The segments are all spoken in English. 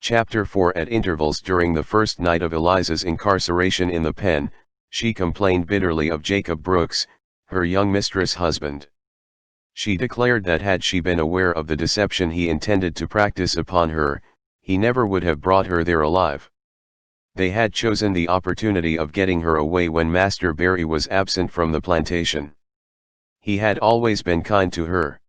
Chapter 4. At intervals during the first night of Eliza's incarceration in the pen, she complained bitterly of Jacob Brooks, her young mistress' husband. She declared that had she been aware of the deception he intended to practice upon her, he never would have brought her there alive. They had chosen the opportunity of getting her away when Master Barry was absent from the plantation. He had always been kind to her.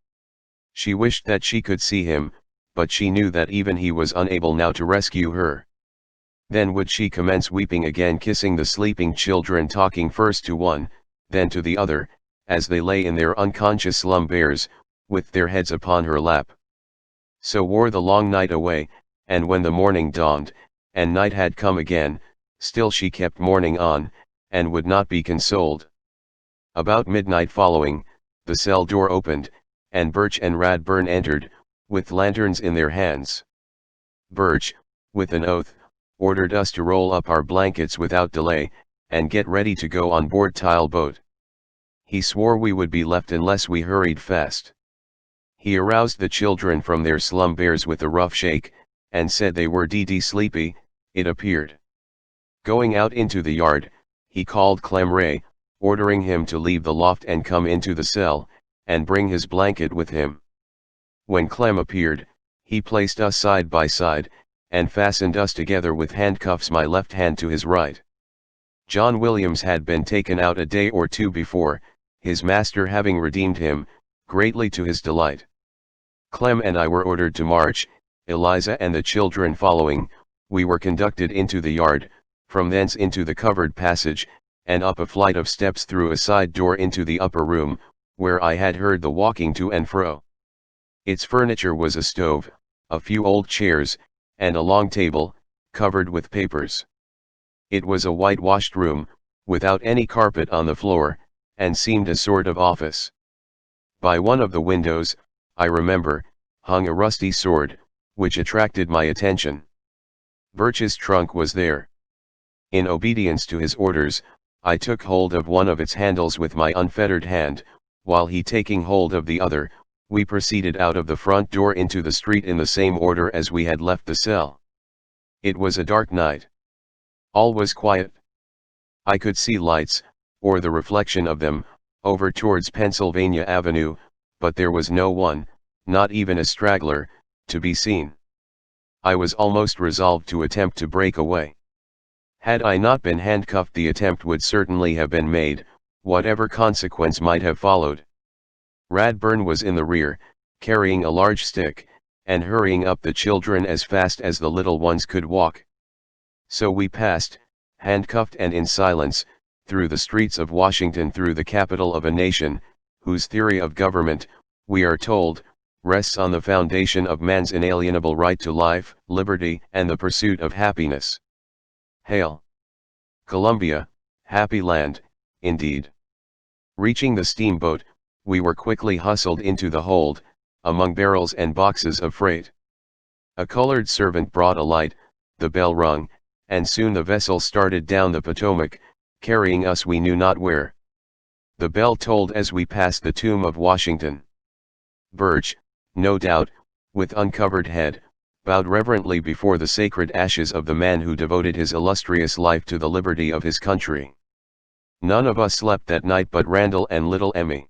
She wished that she could see him, but she knew that even he was unable now to rescue her. Then would she commence weeping again, kissing the sleeping children, talking first to one, then to the other, as they lay in their unconscious slumbers, with their heads upon her lap. So wore the long night away, and when the morning dawned, and night had come again, still she kept mourning on, and would not be consoled. About midnight following, the cell door opened, and Birch and Radburn entered, with lanterns in their hands. Birch, with an oath, ordered us to roll up our blankets without delay, and get ready to go on board Tile boat. He swore we would be left unless we hurried fast. He aroused the children from their slumbers with a rough shake, and said they were sleepy, it appeared. Going out into the yard, he called Clem Ray, ordering him to leave the loft and come into the cell, and bring his blanket with him. When Clem appeared, he placed us side by side, and fastened us together with handcuffs, my left hand to his right. John Williams had been taken out a day or two before, his master having redeemed him, greatly to his delight. Clem and I were ordered to march, Eliza and the children following. We were conducted into the yard, from thence into the covered passage, and up a flight of steps through a side door into the upper room, where I had heard the walking to and fro. Its furniture was a stove, a few old chairs, and a long table, covered with papers. It was a whitewashed room, without any carpet on the floor, and seemed a sort of office. By one of the windows, I remember, hung a rusty sword, which attracted my attention. Birch's trunk was there. In obedience to his orders, I took hold of one of its handles with my unfettered hand, while he, taking hold of the other, we proceeded out of the front door into the street in the same order as we had left the cell. It was a dark night. All was quiet. I could see lights, or the reflection of them, over towards Pennsylvania Avenue, but there was no one, not even a straggler, to be seen. I was almost resolved to attempt to break away. Had I not been handcuffed, the attempt would certainly have been made, whatever consequence might have followed. Radburn was in the rear, carrying a large stick, and hurrying up the children as fast as the little ones could walk. So we passed, handcuffed and in silence, through the streets of Washington, through the capital of a nation, whose theory of government, we are told, rests on the foundation of man's inalienable right to life, liberty, and the pursuit of happiness. Hail! Columbia, happy land, indeed. Reaching the steamboat, we were quickly hustled into the hold, among barrels and boxes of freight. A colored servant brought a light, the bell rung, and soon the vessel started down the Potomac, carrying us we knew not where. The bell tolled as we passed the tomb of Washington. Birch, no doubt, with uncovered head, bowed reverently before the sacred ashes of the man who devoted his illustrious life to the liberty of his country. None of us slept that night but Randall and little Emmy.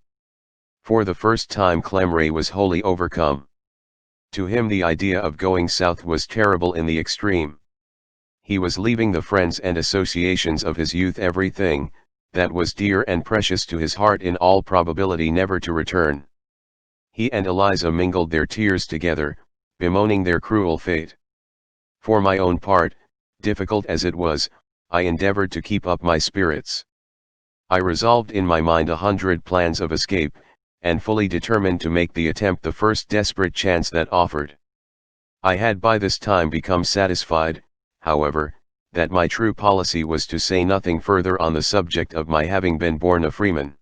For the first time Clem Ray was wholly overcome. To him the idea of going south was terrible in the extreme. He was leaving the friends and associations of his youth, everything that was dear and precious to his heart, in all probability never to return. He and Eliza mingled their tears together, bemoaning their cruel fate. For my own part, difficult as it was, I endeavored to keep up my spirits. I resolved in my mind 100 plans of escape, and fully determined to make the attempt the first desperate chance that offered. I had by this time become satisfied, however, that my true policy was to say nothing further on the subject of my having been born a freeman.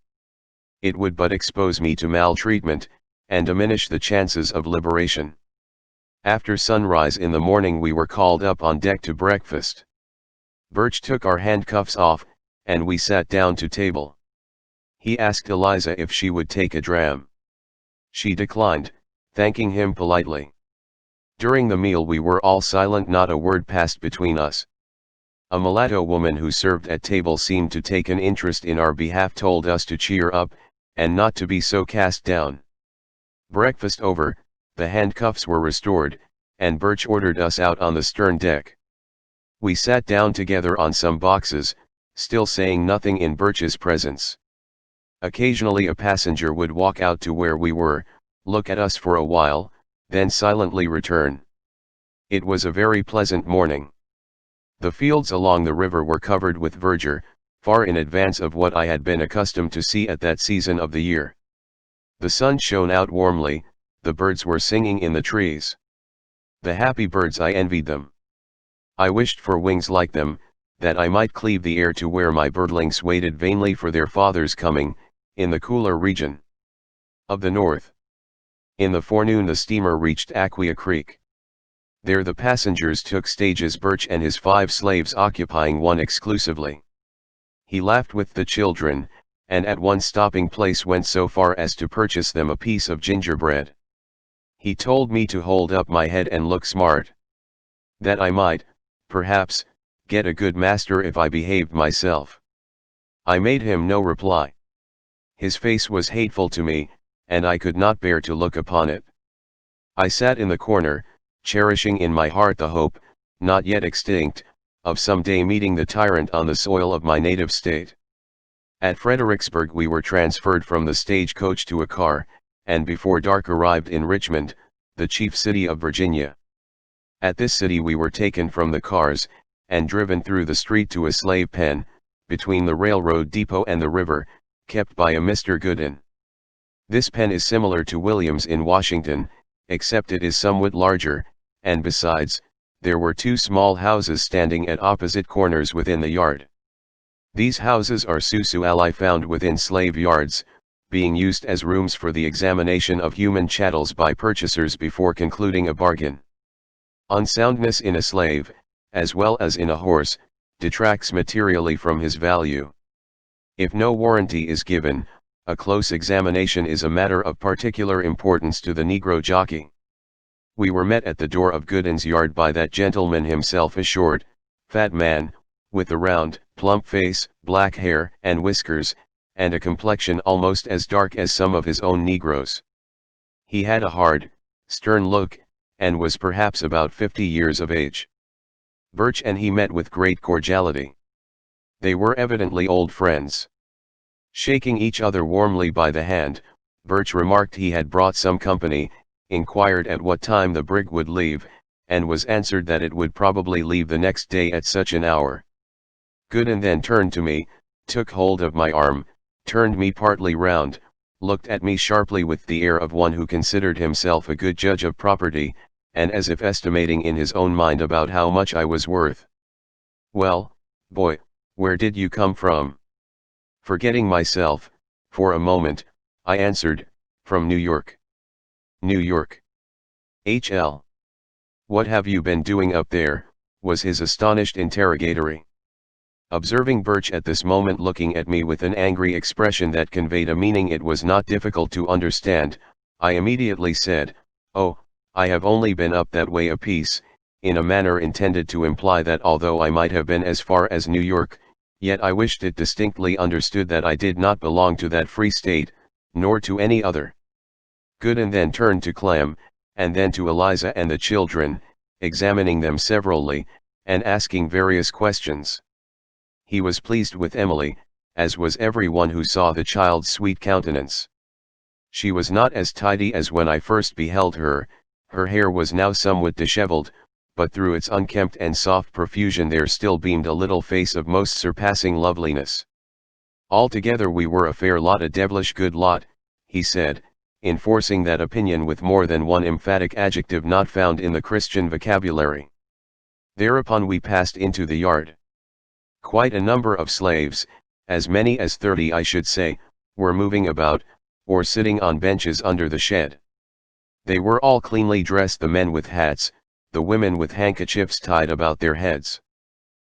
It would but expose me to maltreatment, and diminish the chances of liberation. After sunrise in the morning we were called up on deck to breakfast. Birch took our handcuffs off, and we sat down to table. He asked Eliza if she would take a dram. She declined, thanking him politely. During the meal we were all silent, not a word passed between us. A mulatto woman who served at table seemed to take an interest in our behalf, told us to cheer up, and not to be so cast down. Breakfast over, the handcuffs were restored, and Birch ordered us out on the stern deck. We sat down together on some boxes, still saying nothing in Birch's presence. Occasionally a passenger would walk out to where we were, look at us for a while, then silently return. It was a very pleasant morning. The fields along the river were covered with verdure, far in advance of what I had been accustomed to see at that season of the year. The sun shone out warmly, the birds were singing in the trees. The happy birds, I envied them. I wished for wings like them, that I might cleave the air to where my birdlings waited vainly for their father's coming, in the cooler region of the north. In the forenoon the steamer reached Aquia Creek. There the passengers took stages, Birch and his 5 slaves occupying one exclusively. He laughed with the children, and at one stopping place went so far as to purchase them a piece of gingerbread. He told me to hold up my head and look smart. That I might, perhaps, get a good master if I behaved myself. I made him no reply. His face was hateful to me, and I could not bear to look upon it. I sat in the corner, cherishing in my heart the hope, not yet extinct, of some day meeting the tyrant on the soil of my native state. At Fredericksburg we were transferred from the stagecoach to a car, and before dark arrived in Richmond, the chief city of Virginia. At this city we were taken from the cars, and driven through the street to a slave pen, between the railroad depot and the river, kept by a Mr. Gooden. This pen is similar to Williams in Washington, except it is somewhat larger, and besides, there were 2 small houses standing at opposite corners within the yard. These houses are susuali found within slave yards, being used as rooms for the examination of human chattels by purchasers before concluding a bargain. Unsoundness in a slave, as well as in a horse, detracts materially from his value. If no warranty is given, a close examination is a matter of particular importance to the Negro jockey. We were met at the door of Gooden's yard by that gentleman himself, a short, fat man, with a round, plump face, black hair and whiskers, and a complexion almost as dark as some of his own Negroes. He had a hard, stern look, and was perhaps about 50 years of age. Birch and he met with great cordiality. They were evidently old friends. Shaking each other warmly by the hand, Birch remarked he had brought some company, inquired at what time the brig would leave, and was answered that it would probably leave the next day at such an hour. Gooden then turned to me, took hold of my arm, turned me partly round, looked at me sharply with the air of one who considered himself a good judge of property, and as if estimating in his own mind about how much I was worth. "Well, boy, where did you come from?" Forgetting myself, for a moment, I answered, "From New York." "New York? HL. What have you been doing up there?" was his astonished interrogatory. Observing Birch at this moment looking at me with an angry expression that conveyed a meaning it was not difficult to understand, I immediately said, "Oh, I have only been up that way a piece," in a manner intended to imply that although I might have been as far as New York, yet I wished it distinctly understood that I did not belong to that free state, nor to any other. Gooden then turned to Clem, and then to Eliza and the children, examining them severally, and asking various questions. He was pleased with Emily, as was everyone who saw the child's sweet countenance. She was not as tidy as when I first beheld her, her hair was now somewhat disheveled, but through its unkempt and soft profusion there still beamed a little face of most surpassing loveliness. "Altogether we were a fair lot, a devilish good lot," he said, enforcing that opinion with more than one emphatic adjective not found in the Christian vocabulary. Thereupon we passed into the yard. Quite a number of slaves, as many as 30 I should say, were moving about, or sitting on benches under the shed. They were all cleanly dressed, the men with hats, the women with handkerchiefs tied about their heads.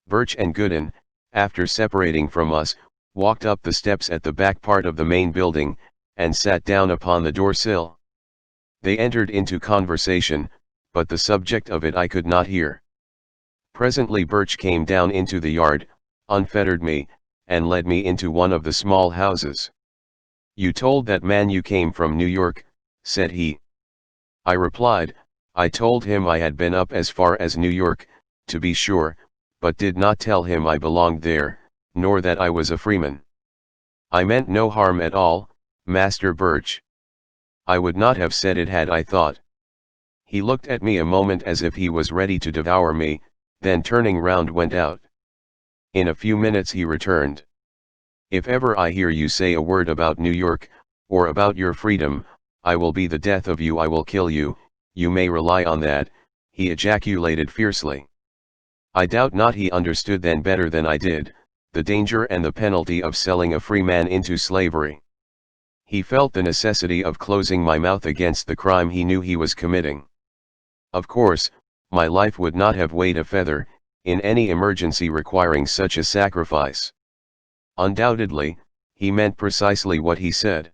Birch and Gooden, after separating from us, walked up the steps at the back part of the main building, and sat down upon the door sill. They entered into conversation, but the subject of it I could not hear. Presently Birch came down into the yard, unfettered me, and led me into one of the small houses. "You told that man you came from New York," said he. I replied, I told him I had been up as far as New York, to be sure, but did not tell him I belonged there, nor that I was a freeman. "I meant no harm at all, Master Birch. I would not have said it had I thought." He looked at me a moment as if he was ready to devour me, then turning round went out. In a few minutes he returned. "If ever I hear you say a word about New York, or about your freedom, I will be the death of you, I will kill you, you may rely on that," he ejaculated fiercely. I doubt not he understood then better than I did, the danger and the penalty of selling a free man into slavery. He felt the necessity of closing my mouth against the crime he knew he was committing. Of course, my life would not have weighed a feather, in any emergency requiring such a sacrifice. Undoubtedly, he meant precisely what he said.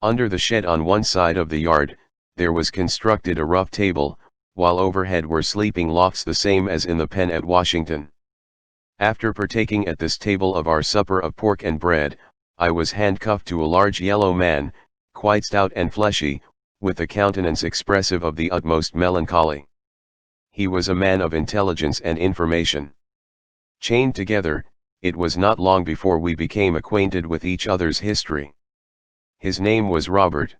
Under the shed on one side of the yard, there was constructed a rough table, while overhead were sleeping lofts the same as in the pen at Washington. After partaking at this table of our supper of pork and bread, I was handcuffed to a large yellow man, quite stout and fleshy, with a countenance expressive of the utmost melancholy. He was a man of intelligence and information. Chained together, it was not long before we became acquainted with each other's history. His name was Robert.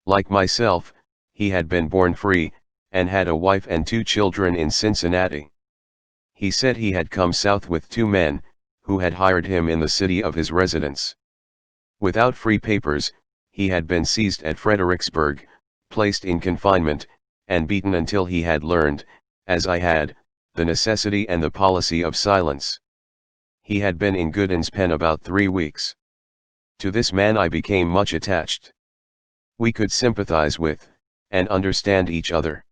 Like myself, he had been born free, and had a wife and 2 children in Cincinnati. He said he had come south with 2 men, who had hired him in the city of his residence. Without free papers, he had been seized at Fredericksburg, placed in confinement, and beaten until he had learned, as I had, the necessity and the policy of silence. He had been in Gooden's pen about 3 weeks. To this man I became much attached. We could sympathize with, and understand each other.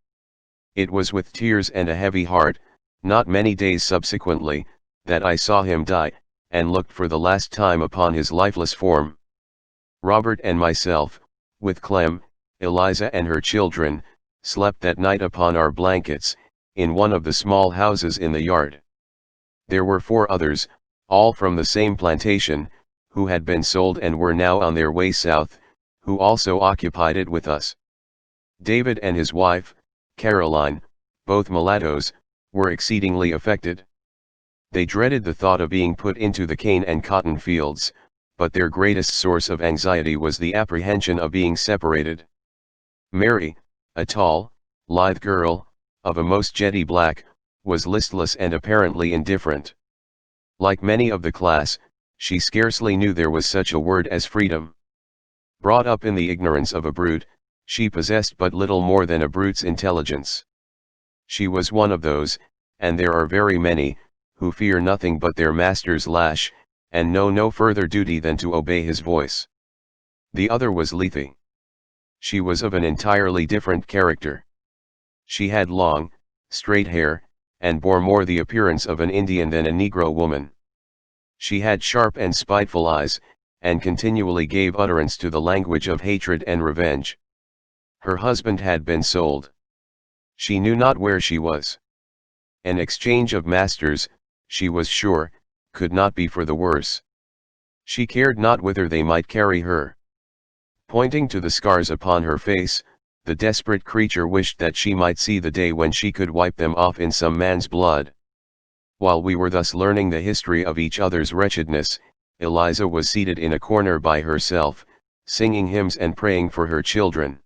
It was with tears and a heavy heart, not many days subsequently, that I saw him die, and looked for the last time upon his lifeless form. Robert and myself, with Clem, Eliza and her children, slept that night upon our blankets, in one of the small houses in the yard. There were 4 others, all from the same plantation, who had been sold and were now on their way south, who also occupied it with us. David and his wife, Caroline, both mulattoes, were exceedingly affected. They dreaded the thought of being put into the cane and cotton fields, but their greatest source of anxiety was the apprehension of being separated. Mary, a tall, lithe girl, of a most jetty black, was listless and apparently indifferent. Like many of the class, she scarcely knew there was such a word as freedom. Brought up in the ignorance of a brute, she possessed but little more than a brute's intelligence. She was one of those, and there are very many, who fear nothing but their master's lash, and know no further duty than to obey his voice. The other was Lethe. She was of an entirely different character. She had long, straight hair, and bore more the appearance of an Indian than a Negro woman. She had sharp and spiteful eyes, and continually gave utterance to the language of hatred and revenge. Her husband had been sold. She knew not where she was. An exchange of masters, she was sure, could not be for the worse. She cared not whither they might carry her. Pointing to the scars upon her face, the desperate creature wished that she might see the day when she could wipe them off in some man's blood. While we were thus learning the history of each other's wretchedness, Eliza was seated in a corner by herself, singing hymns and praying for her children.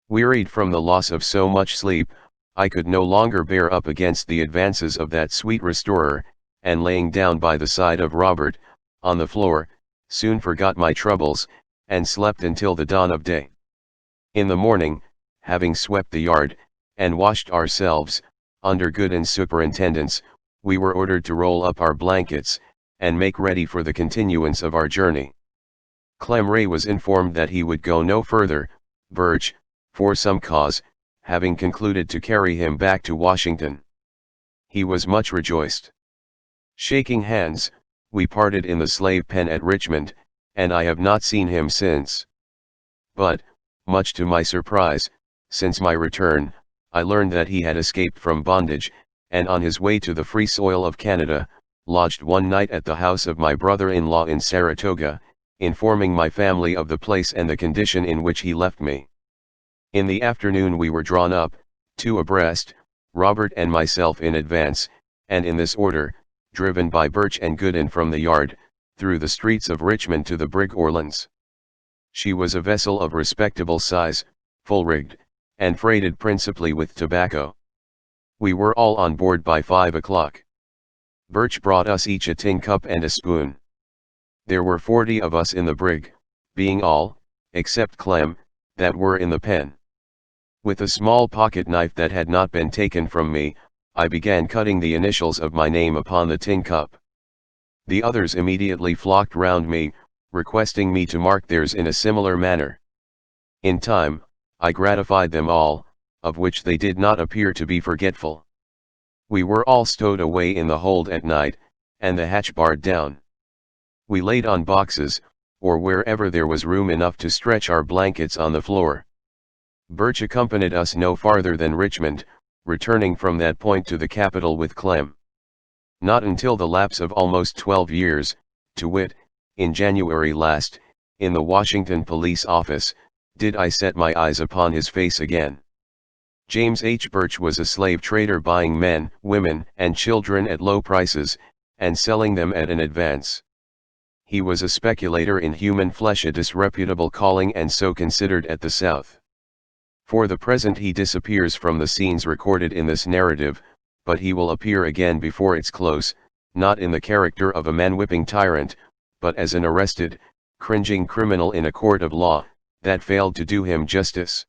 Wearied from the loss of so much sleep, I could no longer bear up against the advances of that sweet restorer, and laying down by the side of Robert, on the floor, soon forgot my troubles, and slept until the dawn of day. In the morning, having swept the yard, and washed ourselves, under Gooden's superintendence, we were ordered to roll up our blankets, and make ready for the continuance of our journey. Clem Ray was informed that he would go no further, Birch, for some cause, having concluded to carry him back to Washington. He was much rejoiced. Shaking hands, we parted in the slave pen at Richmond, and I have not seen him since. But, much to my surprise, since my return, I learned that he had escaped from bondage, and on his way to the free soil of Canada, lodged one night at the house of my brother-in-law in Saratoga, informing my family of the place and the condition in which he left me. In the afternoon we were drawn up, two abreast, Robert and myself in advance, and in this order, driven by Birch and Gooden from the yard, through the streets of Richmond to the brig Orleans. She was a vessel of respectable size, full-rigged, and freighted principally with tobacco. We were all on board by 5 o'clock. Birch brought us each a tin cup and a spoon. There were 40 of us in the brig, being all, except Clem, that were in the pen. With a small pocket knife that had not been taken from me, I began cutting the initials of my name upon the tin cup. The others immediately flocked round me, requesting me to mark theirs in a similar manner. In time, I gratified them all, of which they did not appear to be forgetful. We were all stowed away in the hold at night, and the hatch barred down. We laid on boxes, or wherever there was room enough to stretch our blankets on the floor. Birch accompanied us no farther than Richmond, returning from that point to the capital with Clem. Not until the lapse of almost 12 years, to wit, in January last, in the Washington police office, did I set my eyes upon his face again. James H. Birch was a slave trader buying men, women, and children at low prices, and selling them at an advance. He was a speculator in human flesh, a disreputable calling and so considered at the South. For the present he disappears from the scenes recorded in this narrative, but he will appear again before its close, not in the character of a man-whipping tyrant, but as an arrested, cringing criminal in a court of law, that failed to do him justice.